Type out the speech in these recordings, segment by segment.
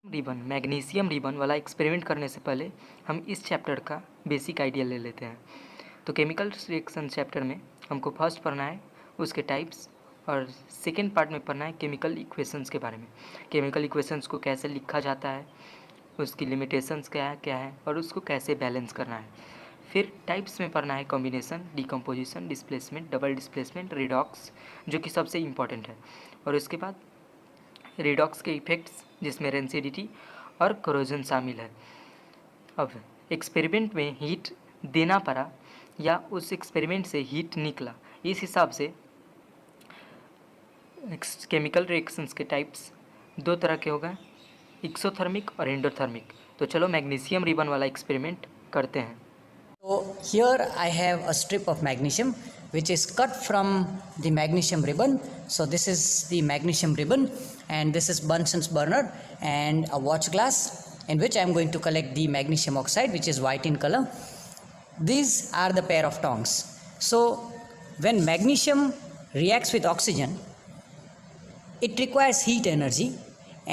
Ribbon magnesium ribbon वाला experiment करने से पहले हम इस चैप्टर का बेसिक आइडिया ले लेते हैं। तो केमिकल रिएक्शन चैप्टर में हमको फर्स्ट पढ़ना है उसके टाइप्स और सेकेंड पार्ट में पढ़ना है केमिकल इक्वेशंस के बारे में। केमिकल इक्वेशंस को कैसे लिखा जाता है, उसकी लिमिटेशंस क्या है और उसको कैसे बैलेंस करना है। फिर टाइप्स में पढ़ना है combination, decomposition, displacement, double displacement, redox जो कि सबसे इम्पॉर्टेंट है। और उसके बाद रिडॉक्स के इफ़ेक्ट्स जिसमें रेंसिडिटी और कोरोजन शामिल है। अब एक्सपेरिमेंट में हीट देना पड़ा या उस एक्सपेरिमेंट से हीट निकला, इस हिसाब से केमिकल रिएक्शंस के टाइप्स दो तरह के हो गए, एक्सोथर्मिक और एंडोथर्मिक। तो चलो मैग्नीशियम रिबन वाला एक्सपेरिमेंट करते हैं। So here I have a strip of magnesium which is cut from the magnesium ribbon. So this is the magnesium ribbon and this is Bunsen's burner and a watch glass in which I am going to collect the magnesium oxide which is white in color. These are the pair of tongs. So when magnesium reacts with oxygen, it requires heat energy,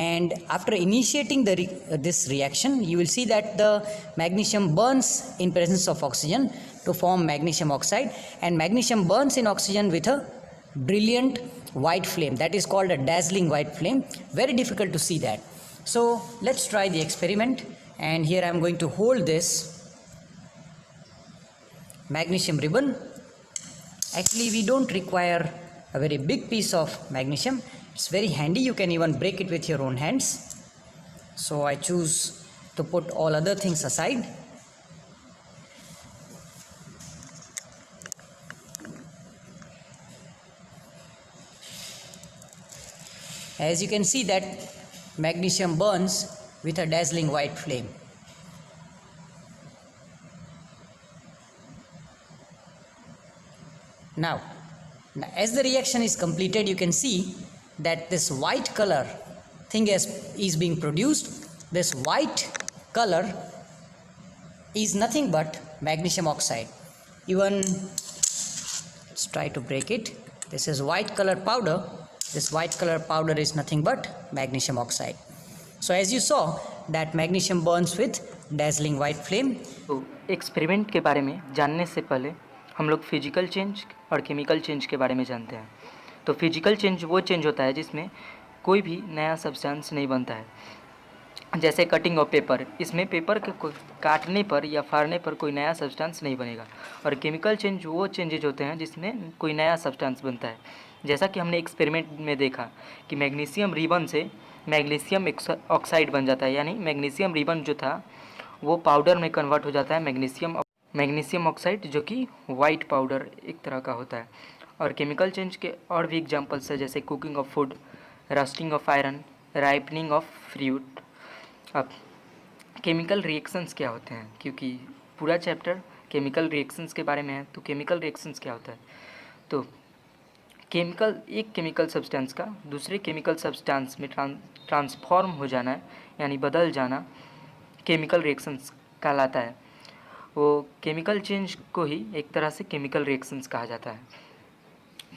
and after initiating this reaction you will see that the magnesium burns in presence of oxygen to form magnesium oxide, and magnesium burns in oxygen with a brilliant white flame that is called a dazzling white flame. Very difficult to see that. So let's try the experiment, and here I am going to hold this magnesium ribbon. Actually we don't require a very big piece of magnesium. It's very handy, you can even break it with your own hands. So I choose to put all other things aside. As you can see that magnesium burns with a dazzling white flame. Now as the reaction is completed, you can see that this white color thing is being produced. This white color is nothing but magnesium oxide. Even let's try to break it. This is white color powder. This white color powder is nothing but magnesium oxide. So as you saw that magnesium burns with dazzling white flame. तो experiment के बारे में जानने से पहले हम लोग physical change और केमिकल चेंज के बारे में जानते हैं। तो फिजिकल चेंज वो चेंज होता है जिसमें कोई भी नया सब्सटेंस नहीं बनता है। जैसे कटिंग ऑफ पेपर, इसमें पेपर के काटने पर या फाड़ने पर कोई नया सब्सटेंस नहीं बनेगा। और केमिकल चेंज वो चेंजेज होते हैं जिसमें कोई नया सब्सटेंस बनता है। जैसा कि हमने एक्सपेरिमेंट में देखा कि मैग्नीशियम रिबन से मैग्नीशियम ऑक्साइड बन जाता है, यानी मैग्नीशियम रिबन जो था वो पाउडर में कन्वर्ट हो जाता है मैग्नीशियम ऑक्साइड, जो कि वाइट पाउडर एक तरह का होता है। और केमिकल चेंज के और भी एग्जांपल्स है जैसे cooking of food, rusting of iron, ripening of fruit. अब केमिकल रिएक्शंस क्या होते हैं, क्योंकि पूरा चैप्टर केमिकल रिएक्शंस के बारे में है। तो केमिकल रिएक्शंस क्या होता है, तो एक केमिकल सब्सटेंस का दूसरे केमिकल सब्सटेंस में ट्रांसफॉर्म हो जाना है, यानी बदल जाना, केमिकल रिएक्शंस कहलाता है। वो केमिकल चेंज को ही एक तरह से केमिकल रिएक्शंस कहा जाता है।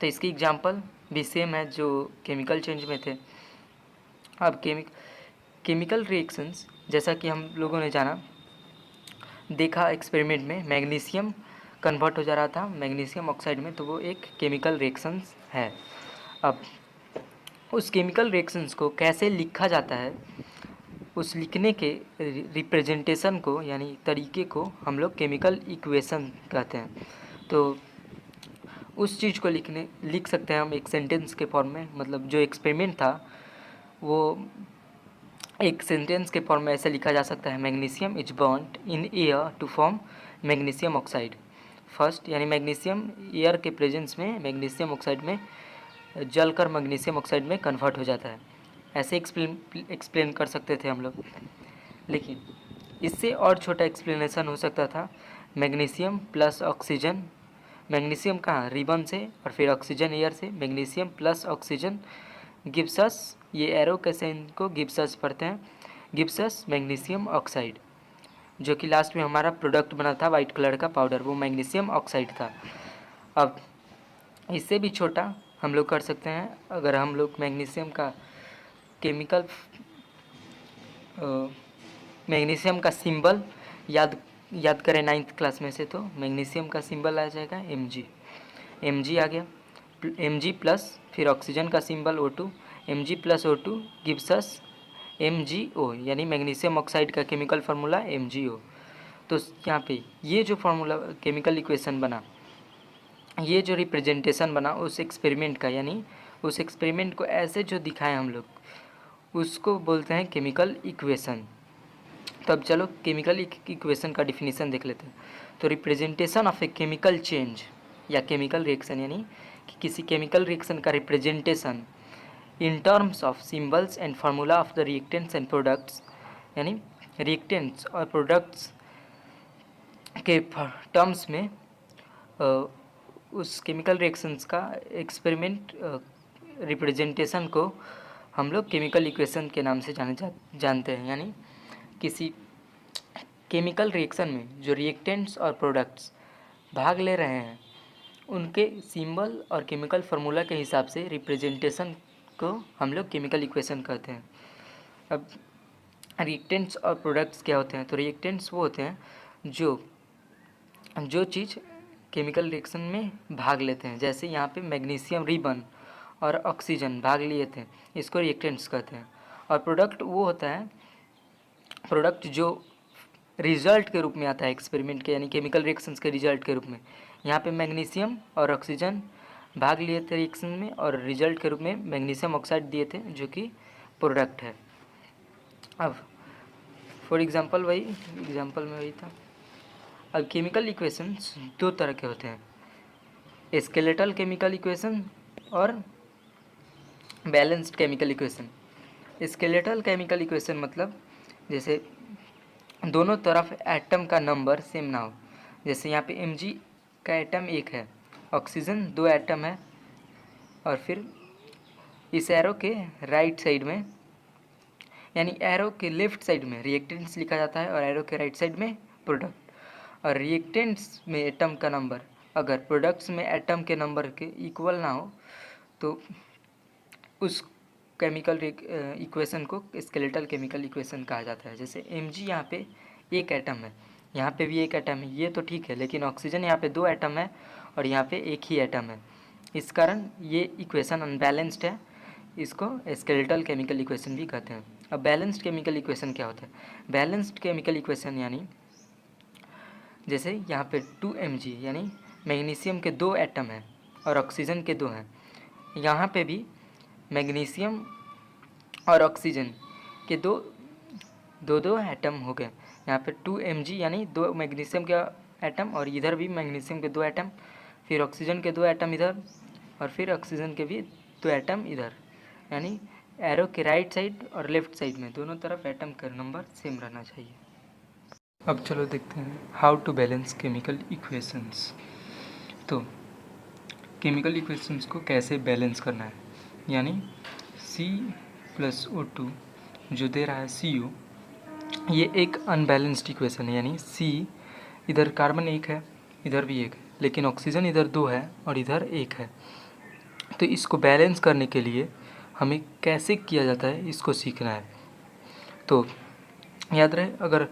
तो इसकी एग्जांपल भी सेम है जो केमिकल चेंज में थे। अब केमिकल रिएक्शंस जैसा कि हम लोगों ने देखा एक्सपेरिमेंट में मैग्नीशियम कन्वर्ट हो जा रहा था मैग्नीशियम ऑक्साइड में, तो वो एक केमिकल रिएक्शंस है। अब उस केमिकल रिएक्शंस को कैसे लिखा जाता है, उस लिखने के रिप्रेजेंटेशन को यानी तरीके को हम लोग केमिकल इक्वेशन कहते हैं। तो उस चीज़ को लिख सकते हैं हम एक सेंटेंस के फॉर्म में। मतलब जो एक्सपेरिमेंट था वो एक सेंटेंस के फॉर्म में ऐसे लिखा जा सकता है, magnesium is burned in air to form magnesium oxide first, यानी मैग्नीशियम एयर के प्रेजेंस में मैग्नीशियम ऑक्साइड में जलकर मैग्नीशियम ऑक्साइड में कन्वर्ट हो जाता है। ऐसे एक्सप्लेन कर सकते थे हम लोग, लेकिन इससे और छोटा एक्सप्लेनेशन हो सकता था, मैग्नीशियम प्लस ऑक्सीजन, मैग्नीशियम कहाँ, रिबन से, और फिर ऑक्सीजन एयर से, magnesium plus oxygen gives us, ये एरो कैसे इनको गिव्स अस पढ़ते हैं, गिव्स अस मैग्नीशियम ऑक्साइड, जो कि लास्ट में हमारा प्रोडक्ट बना था वाइट कलर का पाउडर, वो मैग्नीशियम ऑक्साइड था। अब इससे भी छोटा हम लोग कर सकते हैं, अगर हम लोग मैग्नीशियम का केमिकल मैग्नीशियम का सिंबल याद करें 9th क्लास में से, तो मैग्नीशियम का सिंबल आ जाएगा Mg आ गया। Mg प्लस फिर ऑक्सीजन का symbol O2, Mg plus O2 gives us MgO, यानी मैग्नीशियम ऑक्साइड का केमिकल फार्मूला MgO। तो यहाँ पे ये जो फार्मूला केमिकल इक्वेशन बना, ये जो रिप्रेजेंटेशन बना उस एक्सपेरिमेंट का, यानी उस एक्सपेरिमेंट को ऐसे जो दिखाएं हम लोग, उसको बोलते हैं केमिकल इक्वेशन। तो अब चलो केमिकल इक्वेशन का डिफिनीसन देख लेते हैं। तो representation of a chemical change या केमिकल रिएक्शन, यानी कि किसी केमिकल रिएक्शन का representation in terms of symbols and formula of the reactants and products, यानी रिएक्टेंट्स और प्रोडक्ट्स के टर्म्स में उस केमिकल रिएक्शंस का एक्सपेरिमेंट रिप्रेजेंटेशन को हम लोग केमिकल इक्वेशन के नाम से जानते हैं। यानी किसी केमिकल रिएक्शन में जो रिएक्टेंट्स और प्रोडक्ट्स भाग ले रहे हैं, उनके सिंबल और केमिकल फार्मूला के हिसाब से रिप्रेजेंटेशन को हम लोग केमिकल इक्वेशन कहते हैं। अब रिएक्टेंट्स और प्रोडक्ट्स क्या होते हैं? तो रिएक्टेंट्स वो होते हैं जो चीज़ केमिकल रिएक्शन में भाग लेते हैं। जैसे यहाँ पे मैग्नीशियम रिबन और ऑक्सीजन भाग लिए थे, इसको रिएक्टेंट्स कहते हैं। और प्रोडक्ट वो होता है, प्रोडक्ट जो रिजल्ट के रूप में आता है एक्सपेरिमेंट के, यानी केमिकल रिएक्शंस के रिजल्ट के रूप में। यहाँ पे मैग्नीशियम और ऑक्सीजन भाग लिए थे रिएक्शन में और रिजल्ट के रूप में मैग्नीशियम ऑक्साइड दिए थे, जो कि प्रोडक्ट है। अब फॉर एग्जांपल में वही था। अब केमिकल इक्वेशंस दो तरह के होते हैं, स्केलेटल केमिकल इक्वेशन और balanced chemical equation. Skeletal chemical equation मतलब जैसे दोनों तरफ एटम का नंबर सेम ना हो। जैसे यहाँ पे Mg का एटम 1 है, ऑक्सीजन 2 एटम है, और फिर इस एरो के राइट साइड में, यानी एरो के लेफ्ट साइड में रिएक्टेंट्स लिखा जाता है और एरो के राइट साइड में प्रोडक्ट। और रिएक्टेंट्स में एटम का नंबर अगर प्रोडक्ट्स में एटम के नंबर के इक्वल ना हो तो उस केमिकल इक्वेशन को स्केलेटल केमिकल इक्वेशन कहा जाता है। जैसे Mg यहाँ पे 1 एटम है, यहाँ पे भी 1 एटम है, ये तो ठीक है, लेकिन ऑक्सीजन यहाँ पे 2 एटम है और यहाँ पे 1 ही एटम है। इस कारण ये इक्वेशन अनबैलेंस्ड है, इसको स्केलेटल केमिकल इक्वेशन भी कहते हैं। अब बैलेंस्ड केमिकल इक्वेशन क्या होता है? बैलेंस्ड केमिकल इक्वेशन यानी जैसे यहाँ पे 2Mg यानी मैग्नीशियम के 2 एटम हैं और ऑक्सीजन के 2 हैं, यहाँ पे भी मैग्नीशियम और ऑक्सीजन के दो एटम हो गए। यहाँ पे 2Mg यानी 2 मैग्नीशियम का एटम और इधर भी मैग्नीशियम के 2 एटम, फिर ऑक्सीजन के 2 एटम इधर और फिर ऑक्सीजन के भी 2 एटम इधर, यानी एरो के राइट साइड और लेफ्ट साइड में दोनों तरफ एटम का नंबर सेम रहना चाहिए। अब चलो देखते हैं how to balance chemical equations. तो केमिकल इक्वेशंस को कैसे बैलेंस करना है, यानी C+O2 जो दे रहा है CO, ये एक अनबैलेंस्ड इक्वेशन है। यानी C इधर कार्बन 1 है, इधर भी 1 है, लेकिन ऑक्सीजन इधर 2 है और इधर 1 है। तो इसको बैलेंस करने के लिए हमें कैसे किया जाता है इसको सीखना है। तो याद रहे, अगर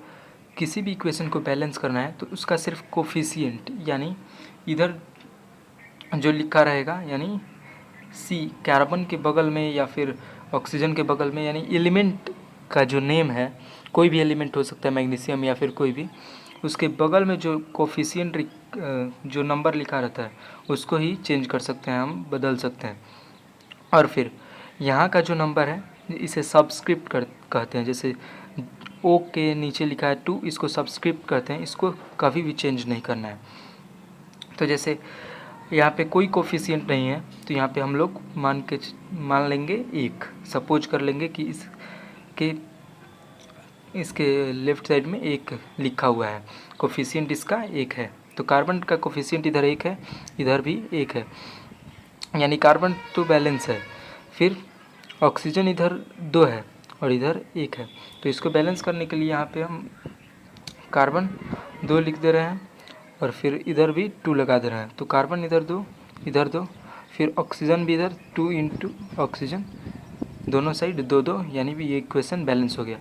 किसी भी इक्वेशन को बैलेंस करना है तो उसका सिर्फ कोफिशिएंट, यानी इधर जो लिखा रहेगा, यानी C कार्बन के बगल में या फिर ऑक्सीजन के बगल में, यानी एलिमेंट का जो नेम है, कोई भी एलिमेंट हो सकता है, मैग्नीशियम या फिर कोई भी, उसके बगल में जो कोफिशिएंट जो नंबर लिखा रहता है उसको ही चेंज कर सकते हैं, हम बदल सकते हैं। और फिर यहाँ का जो नंबर है इसे सबस्क्रिप्ट कहते हैं। जैसे O के नीचे लिखा है 2, इसको सबस्क्रिप्ट कहते हैं, इसको कभी भी चेंज नहीं करना है। तो जैसे यहाँ पे कोई कोफिशिएंट नहीं है तो यहाँ पे हम लोग मान लेंगे 1, सपोज कर लेंगे कि इसके लेफ्ट साइड में 1 लिखा हुआ है, कोफिशिएंट इसका 1 है। तो कार्बन का कोफिशिएंट इधर 1 है, इधर भी 1 है, यानी कार्बन तो बैलेंस है। फिर ऑक्सीजन इधर 2 है और इधर 1 है, तो इसको बैलेंस करने के लिए यहाँ पे हम कार्बन 2 लिख दे रहे हैं और फिर इधर भी 2 लगा दे रहे हैं। तो कार्बन इधर 2, इधर 2, फिर ऑक्सीजन भी इधर 2 इंटू ऑक्सीजन, दोनों साइड 2 2, यानी भी ये इक्वेशन बैलेंस हो गया।